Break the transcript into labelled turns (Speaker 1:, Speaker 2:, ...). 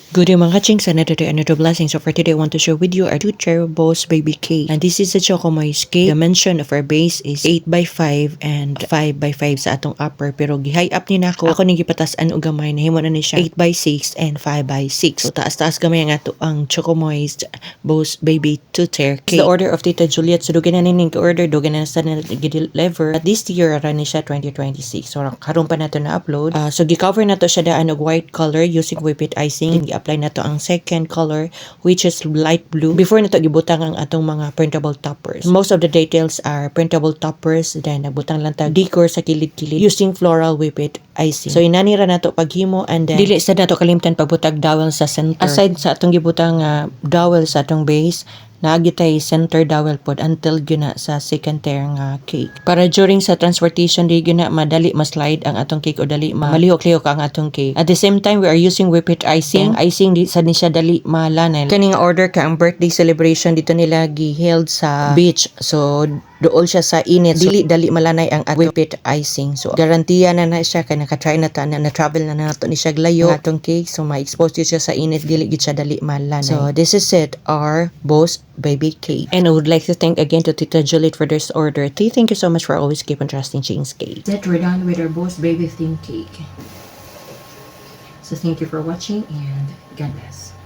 Speaker 1: Good day mga chings, another day, another blessing. So for today, I want to share with you our two Cherry Boss Baby Cake. And this is the Choco Moist Cake. The dimension of our base is 8 by 5 and 5 by 5 sa atong upper. Pero gi-high up ni nako. Ako ni gipatasan og gamay na himo na ni siya 8 by 6 and 5 by 6. So taas-taas gamay ang ato ang Choco Moist Boss Baby 2 Tier Cake. The order of Tita Juliet. So dugan na nining order, dugan na sa deliver. At this year ra ni siya 2026. So karon pa nato na upload. So gi-cover na to siya daan og white color using whipped icing. Apply na to ang second color which is light blue. Before na to gibutang ang atong mga printable toppers. Most of the details are printable toppers, then nagbutang lang tag decor sa kilid-kilid using floral whipped icing. So inanira na to paghimo, and then dili sa nato kalimtan pagbutag dowel sa center. Aside sa atong gibutang dowel sa atong base, naagitay center dowel pod until gina sa second tier nga cake. Para during sa transportation di gina madali ma-slide ang atong cake o dali malihok-lihok ang atong cake. At the same time, we are using whipped icing. Icing di sa ni siya dali malanay. Kani nga order ka ang birthday celebration dito nila gi-held sa beach. So dool siya sa init. So, dili dali malanay ang whipped icing. So garantiya na siya kay naka-try na ta na travel na nato ni siya glayo atong cake. So ma-expose siya sa init, dili gid siya dali malanay. So this is it, our Boss Baby Cake. And I would like to thank again to Tita Juliet for this order. Thank you so much for always keep on trusting Ching's Cake. That we're done with our Boss Baby theme cake. So thank you for watching and God bless.